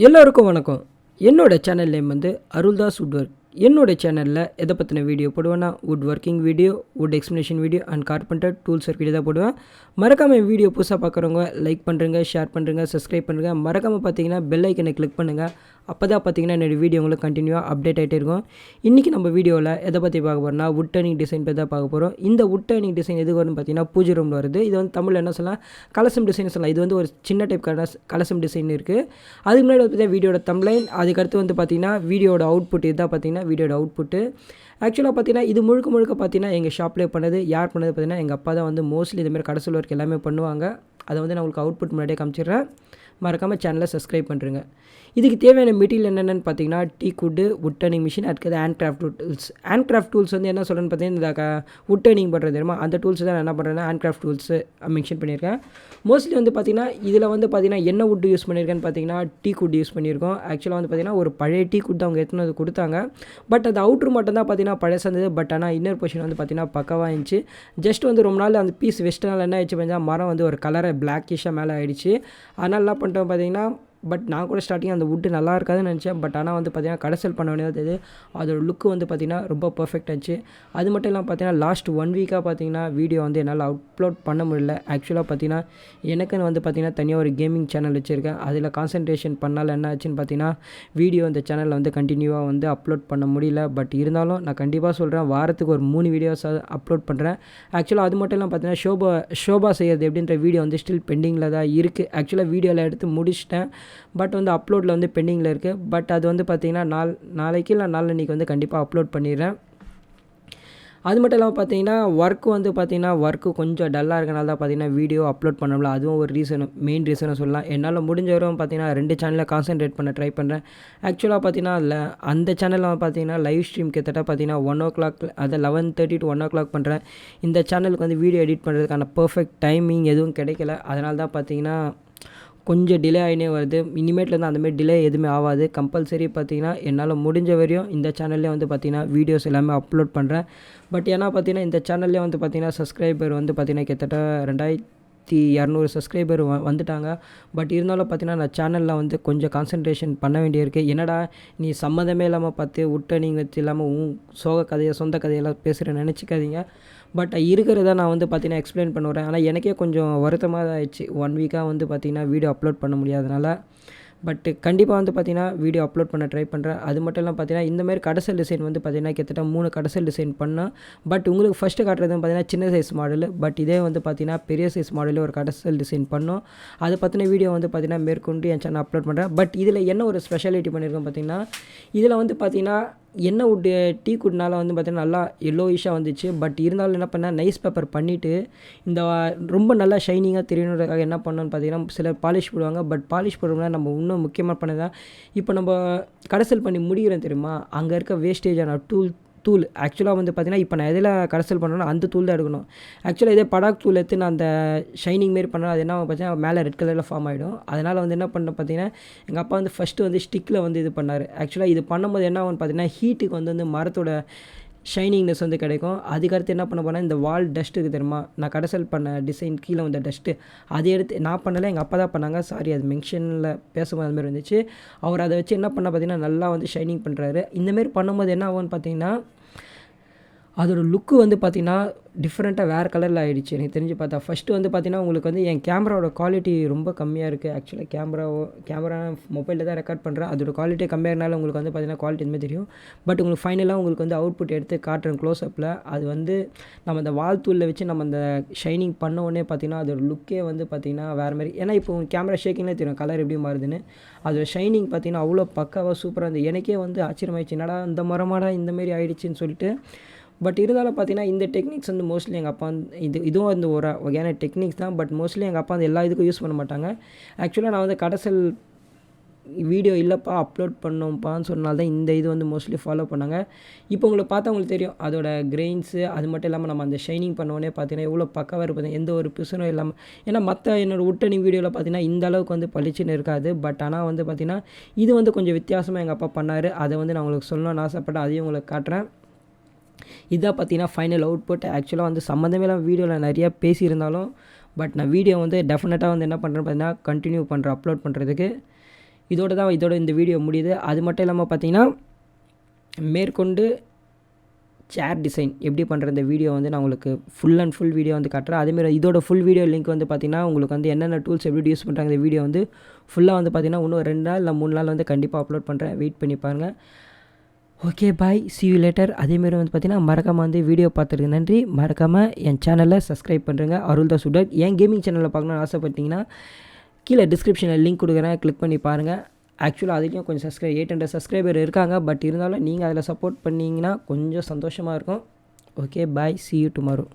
எல்லோருக்கும் வணக்கம். என்னோட சேனல் நேம் வந்து அருள்தாஸ் வுட் ஒர்க். என்னோட சேனலில் எதை பற்றின வீடியோ போடுவேன்னா wood working video, wood explanation video and carpenter tools video தான் போடுவேன். மறக்காமல் என் வீடியோ புதுசாக பார்க்குறவங்க லைக் பண்ணுறங்க, ஷேர் பண்ணுறங்க, சப்ஸ்கிரைப் பண்ணுங்கள். மறக்காமல் பார்த்தீங்கன்னா பெல் ஐக்கனை கிளிக் பண்ணுங்கள். அப்போ தான் பார்த்தீங்கன்னா என்னோடய வீடியோ உங்களுக்கு கண்டினியூவாக அப்டேட் ஆகிட்டே இருக்கும். இன்றைக்கி நம்ம வீடியோவில் எதை பற்றி பார்க்க போகிறோம்னா வுட் டர்னிங் டிசைன் பற்றி தான் பார்க்க போகிறோம். இந்த வுட் டர்னிங் டிசைன் எதுக்கு வரும்னு பார்த்தீங்கன்னா பூஜை ரூமில் வருது. இது வந்து தமிழில் என்ன சொல்லலாம், கலசம் டிசைன் சொல்லலாம். இது வந்து ஒரு சின்ன டைப் கலசம் டிசைன் இருக்குது. அதுக்கு முன்னாடி வந்து வீடியோட தம்ப்லைன், அதுக்கடுத்து வந்து பார்த்தீங்கன்னா வீடியோட அவுட்புட். இதுதான் பார்த்தீங்கன்னா வீடியோட அவுட்புட்டு. ஆக்சுவலாக பார்த்தீங்கன்னா இது முழுக்க பார்த்தீங்கன்னா எங்கள் ஷாப்லேயே பண்ணது. யார் பண்ணது பார்த்தீங்கன்னா எங்கள் அப்பா தான் வந்து மோஸ்ட்லி இதுமாதிரி கடைசல் ஒர்க் எல்லாமே பண்ணுவாங்க. அதை வந்து நான் உங்களுக்கு அவுட்புட் முன்னாடியே காமிச்சிடுறேன். மறக்காமல் சேனலை சப்ஸ்கிரைப் பண்ணுறேங்க. இதுக்கு தேவையான மெட்டீரியல் என்னென்னு பார்த்தீங்கன்னா டீக் வுட்டு, வுட் டர்னிங் மிஷின், அதுக்கு hand craft tools. Hand craft tools வந்து என்ன சொல்கிறேன்னு பார்த்தீங்கன்னா இந்த வுட் டர்னிங் பண்ணுறது தெரியுமா, அந்த டூல்ஸ் தான் நான் என்ன பண்ணுறேன்னா ஹேண்ட் கிராஃப்ட் டூல்ஸு மென்ஷன் பண்ணியிருக்கேன். மோஸ்ட்லி வந்து பார்த்தீங்கன்னா இதில் வந்து பார்த்தீங்கன்னா என்ன வுட் யூஸ் பண்ணியிருக்கேன்னு பார்த்தீங்கன்னா டீக் வுட் யூஸ் பண்ணியிருக்கோம். ஆக்சுவலாக வந்து பார்த்தீங்கன்னா ஒரு பழைய டீக் வுட் அவங்க எடுத்துன்னு வந்து கொடுத்தாங்க. பட் அது அவுட்ரு மட்டும் தான் பார்த்தீங்கன்னா பழைய இருந்தது. பட் ஆனால் இன்னர் பொசிஷன் வந்து பார்த்தீங்கன்னா பக்கவாக இருந்துச்சு. ஜஸ்ட் வந்து ரொம்ப நாள் அந்த பீஸ் வெஸ்ட்னால என்ன ஆயிடுச்சு பார்த்தீங்கன்னா மரம் வந்து ஒரு கலரை பிளாக்கிஷாக மேலே ஆகிடுச்சு. அதனால் என்ன பண்ணிட்டோம் பார்த்தீங்கன்னா, பட் நான் கூட ஸ்டார்டிங் அந்த வுட்டு நல்லா இருக்காதுன்னு நினச்சேன். பட் ஆனால் வந்து பார்த்தீங்கன்னா கடைசல் பண்ண வேண்டியது தெரியுது. அதோட லுக்கு வந்து பார்த்திங்கன்னா ரொம்ப பர்ஃபெக்ட் ஆச்சு. அது மட்டும் இல்லாமல் பார்த்தீங்கன்னா லாஸ்ட் 1 வீக்காக பார்த்தீங்கன்னா வீடியோ வந்து என்னால் அப்லோட் பண்ண முடியல. ஆக்சுவலாக பார்த்தீங்கன்னா எனக்குன்னு வந்து பார்த்திங்கன்னா தனியாக ஒரு கேமிங் சேனல் வச்சுருக்கேன். அதில் கான்சன்ட்ரேஷன் பண்ணால் என்ன ஆச்சுன்னு பார்த்தீங்கன்னா வீடியோ இந்த சேனலில் வந்து கண்டினியூவாக வந்து அப்லோட் பண்ண முடியல. பட் இருந்தாலும் நான் கண்டிப்பாக சொல்கிறேன், வாரத்துக்கு ஒரு 3 வீடியோஸ் அப்லோட் பண்ணுறேன். ஆக்சுவலாக அது மட்டும் இல்லாமல் பார்த்தீங்கன்னா ஷோபா செய்கிறது எப்படின்ற வீடியோ வந்து ஸ்டில் பெண்டிங்கில் தான் இருக்குது. ஆக்சுவலாக வீடியோவில் எடுத்து முடிச்சிட்டேன். பட் வந்து அப்லோடில் வந்து பெண்டிங்கில் இருக்குது. பட் அது வந்து பார்த்திங்கன்னா நாளைக்கு இல்லை நாளன்னைக்கு வந்து கண்டிப்பாக அப்லோட் பண்ணிடுறேன். அது மட்டும் இல்லாமல் பார்த்தீங்கன்னா ஒர்க்கு கொஞ்சம் டல்லாக இருக்கனால தான் பார்த்தீங்கன்னா வீடியோ அப்லோட் பண்ண முடியல. அதுவும் ஒரு மெயின் ரீசனும் சொல்லலாம். என்னால் முடிஞ்ச வரையும் பார்த்தீங்கன்னா 2 சேனலில் கான்சன்ட்ரேட் பண்ண ட்ரை பண்ணுறேன். ஆக்சுவலாக பார்த்தீங்கன்னா அந்த சேனலில் பார்த்தீங்கன்னா லைவ் ஸ்ட்ரீம் கிட்டத்தட்ட பார்த்தீங்கன்னா 1 o'clock, அதை 11:30 to 1 o'clock பண்ணுறேன். இந்த சேனலுக்கு வந்து வீடியோ எடிட் பண்ணுறதுக்கான பர்ஃபெக்ட் டைமிங் எதுவும் கிடைக்கல. அதனால தான் பார்த்தீங்கன்னா கொஞ்சம் டிலே ஆகினே வருது. இனிமேட்லேருந்து அந்தமாதிரி டிலே எதுவுமே ஆகாது. கம்பல்சரி பார்த்தீங்கன்னா என்னால் முடிஞ்ச வரையும் இந்த சேனல்லே வந்து பார்த்திங்கன்னா வீடியோஸ் எல்லாமே அப்லோட் பண்ணுறேன். பட் ஏன்னா பார்த்தீங்கன்னா இந்த சேனல்லே வந்து பார்த்திங்கன்னா சப்ஸ்கிரைபர் வந்து பார்த்திங்கன்னா கிட்டத்தட்ட 2200 சப்ஸ்கிரைபர் வந்துட்டாங்க. பட் இருந்தாலும் பார்த்தீங்கன்னா நான் சேனலில் வந்து கொஞ்சம் கான்சன்ட்ரேஷன் பண்ண வேண்டியிருக்கு. என்னடா நீ சம்மந்தமே இல்லாமல் பார்த்து டர்னிங் வச்சு இல்லாமல் சோக கதையை சொந்த கதையெல்லாம் பேசுகிறேன்னு நினச்சிக்காதீங்க. பட் இருக்கிறத நான் வந்து பார்த்தீங்கன்னா எக்ஸ்பிளைன் பண்ணுறேன். ஆனால் எனக்கே கொஞ்சம் வருத்தமாக தான் ஆயிடுச்சு. 1 வீக்காக வந்து பார்த்திங்கன்னா வீடியோ அப்லோட் பண்ண முடியாதனால. பட் கண்டிப்பாக வந்து பார்த்திங்கன்னா வீடியோ அப்லோட் பண்ண ட்ரை பண்ணுறேன். அது மட்டும் இல்லாமல் பார்த்தீங்கன்னா இந்தமாதிரி கடைசல் டிசைன் வந்து பார்த்திங்கன்னா கிட்டத்தட்ட 3 கடைசல் டிசைன் பண்ணேன். பட் உங்களுக்கு ஃபஸ்ட்டு காட்டுறது பார்த்திங்கன்னா சின்ன சைஸ் மாடலு. பட் இதே வந்து பார்த்திங்கன்னா பெரிய சைஸ் மாடலில் ஒரு கடைசல் டிசைன் பண்ணோம். அதை பற்றின வீடியோ வந்து பார்த்திங்கன்னா மேற்கொண்டு என் சேனல் அப்லோட் பண்ணுறேன். பட் இதில் என்ன ஒரு ஸ்பெஷாலிட்டி பண்ணியிருக்கேன் பார்த்திங்கன்னா, இதில் வந்து பார்த்திங்கன்னா என்ன வுட்டு டீக் வுட்னால வந்து பார்த்திங்கன்னா நல்லா எல்லோயிஷாக வந்துச்சு. பட் இருந்தாலும் என்ன பண்ணேன், நைஸ் பேப்பர் பண்ணிவிட்டு இந்த ரொம்ப நல்லா ஷைனிங்காக தெரியணுன்றதுக்காக என்ன பண்ணோன்னு பார்த்தீங்கன்னா சிலர் பாலிஷ் போடுவாங்க. பட் பாலிஷ் போடுறோம்னா நம்ம இன்னும் முக்கியமாக பண்ணதான், இப்போ நம்ம கடைசல் பண்ணி முடிகிறோம் தெரியுமா, அங்கே இருக்க வேஸ்டேஜான தூள் ஆக்சுவலாக வந்து பார்த்திங்கன்னா இப்போ நான் எதில் கடைசல் பண்ணணும்னா அந்த தூள் தான் எடுக்கணும். ஆக்சுவலாக இதே படாக் தூள் எடுத்து நான் அந்த ஷைனிங் மாரி பண்ணால் அது என்ன பார்த்தீங்கன்னா மேலே ரெட் கலரில் ஃபார்ம் ஆகிடும். அதனால் வந்து என்ன பண்ண பார்த்தீங்கன்னா எங்கள் அப்பா வந்து ஃபஸ்ட்டு வந்து ஸ்டிக்கில் வந்து இது பண்ணார். ஆக்சுவலாக இது பண்ணும்போது என்ன ஆகும்னு பார்த்தீங்கன்னா ஹீட்டுக்கு வந்து மரத்தோட ஷைனிங்னஸ் வந்து கிடைக்கும். அதுக்கடுத்து என்ன பண்ண போனால் இந்த வால் டஸ்ட்டுக்கு தெரியுமா, நான் கடைசல் பண்ண டிசைன் கீழே வந்த டஸ்ட்டு அதை எடுத்து நான் பண்ணலை, எங்கள் அப்பா தான் பண்ணாங்க. சாரி, அது மென்ஷனில் பேசும்போது அதுமாதிரி இருந்துச்சு. அவர் அதை வச்சு என்ன பண்ண பார்த்தீங்கன்னா நல்லா வந்து ஷைனிங் பண்ணுறாரு. இந்தமாரி பண்ணும்போது என்ன ஆகும்னு பார்த்தீங்கன்னா அதோடய லுக்கு வந்து பார்த்திங்கன்னா டிஃப்ரெண்ட்டாக வேறு கலரில் ஆகிடுச்சு எனக்கு தெரிஞ்சு பார்த்தா. ஃபஸ்ட்டு வந்து பார்த்திங்கன்னா உங்களுக்கு வந்து என் கேமராவோட குவாலிட்டி ரொம்ப கம்மியாக இருக்குது. ஆக்சுவலாக கேமரா மொபைலில் தான் ரெக்கார்ட் பண்ணுறேன். அதோட குவாலிட்டி கம்மியாக இருந்தாலும் உங்களுக்கு வந்து பார்த்திங்கன்னா குவாலிட்டி இதுமாதிரி தெரியும். பட் உங்களுக்கு ஃபைனலாக உங்களுக்கு வந்து அவுட்புட் எடுத்து காட்டுறேன் க்ளோஸ்அப்பில். அது வந்து நம்ம அந்த வால் தூளில் வச்சு நம்ம அந்த ஷைனிங் பண்ண உடனே பார்த்திங்கன்னா அதோட லுக்கே வந்து பார்த்திங்கன்னா வேறு மாதிரி. ஏன்னா இப்போ கேமரா ஷேக்கிங்லேயே தெரியும் கலர் எப்படி மாறுதுன்னு. அதோட ஷைனிங் பார்த்திங்கன்னா அவ்வளோ பக்காவாக சூப்பராக இருந்தது. எனக்கே வந்து ஆச்சரியமாயிடுச்சு, என்னடா இந்த மரமாடா இந்தமாரி ஆகிடுச்சின்னு சொல்லிட்டு. பட் இருந்தாலும் பார்த்தீங்கன்னா இந்த டெக்னிக்ஸ் வந்து மோஸ்ட்லி எங்கள் அப்பா வந்து இதுவும் வந்து ஒரு வகையான டெக்னிக்ஸ் தான். பட் மோஸ்ட்லி எங்கள் அப்பா வந்து எல்லா இதுக்கும் யூஸ் பண்ண மாட்டாங்க. ஆக்சுவலாக நான் வந்து கடைசல் வீடியோ இல்லைப்பா அப்லோட் பண்ணோம்ப்பான்னு சொன்னால் தான் இந்த இது வந்து மோஸ்ட்லி ஃபாலோ பண்ணாங்க. இப்போ உங்களுக்கு பார்த்தா உங்களுக்கு தெரியும் அதோட கிரெயின்ஸு. அது மட்டும் இல்லாமல் நம்ம அந்த ஷைனிங் பண்ணோடனே பார்த்தீங்கன்னா எவ்வளோ பக்காவாக இருப்பது, எந்த ஒரு பிசுனும் இல்லாமல். ஏன்னா மற்ற என்னோடய வுட் டர்னிங் வீடியோவில் பார்த்தீங்கன்னா இந்த அளவுக்கு வந்து பளிச்சுன்னு இருக்காது. பட் ஆனால் வந்து பார்த்திங்கன்னா இது வந்து கொஞ்சம் வித்தியாசமாக எங்கள் அப்பா பண்ணார். அதை வந்து நான் உங்களுக்கு சொல்லணும்னு ஆசைப்பட்டேன், அதையும் உங்களுக்கு காட்டுறேன். இதான் பார்த்தீங்கன்னா ஃபைனல் அவுட்புட். ஆக்சுவலாக வந்து சம்மந்தமே இல்லாமல் வீடியோவில் நிறையா பேசியிருந்தாலும் பட் நான் வீடியோ வந்து டெஃபினட்டாக வந்து என்ன பண்ணுறேன்னு பார்த்தீங்கன்னா கண்டினியூ பண்ணுறேன் அப்லோட் பண்ணுறதுக்கு. இதோட இந்த வீடியோ முடியுது. அது மட்டும் இல்லாமல் பார்த்தீங்கன்னா மேற்கொண்டு சேர் டிசைன் எப்படி பண்ணுற இந்த வீடியோ வந்து நான் உங்களுக்கு ஃபுல் அண்ட் ஃபுல் வீடியோ வந்து காட்டுறேன். அதேமாதிரி இதோட ஃபுல் வீடியோ லிங்க் வந்து பார்த்திங்கன்னா உங்களுக்கு வந்து என்னென்ன டூல்ஸ் எப்படி யூஸ் பண்ணுறாங்க இந்த வீடியோ வந்து ஃபுல்லாக வந்து பார்த்திங்கன்னா இன்னும் 2 நாள் இல்லை 3 நாள் வந்து கண்டிப்பாக அப்லோட் பண்ணுறேன். வெயிட் பண்ணி பாருங்கள். Okay bye, see you later. அதேமாரி வந்து பார்த்திங்கன்னா மறக்காமல் வந்து வீடியோ பார்த்துருக்கு நன்றி. மறக்காமல் என் சேனலை சப்ஸ்கிரைப் பண்ணுறேங்க. அருள்தாஸ் உடர் என் கேமிங் சேனலில் பார்க்கணுன்னு ஆசைப்பட்டீங்கன்னா கீழே டிஸ்கிரிப்ஷனில் லிங்க் கொடுக்குறேன், கிளிக் பண்ணி பாருங்கள். ஆக்சுவலாக அதுலேயும் கொஞ்சம் 800 சப்ஸ்கிரைபர் இருக்காங்க. பட் இருந்தாலும் நீங்கள் அதில் சப்போர்ட் பண்ணிங்கன்னா கொஞ்சம் சந்தோஷமாக இருக்கும். Okay bye, see you tomorrow.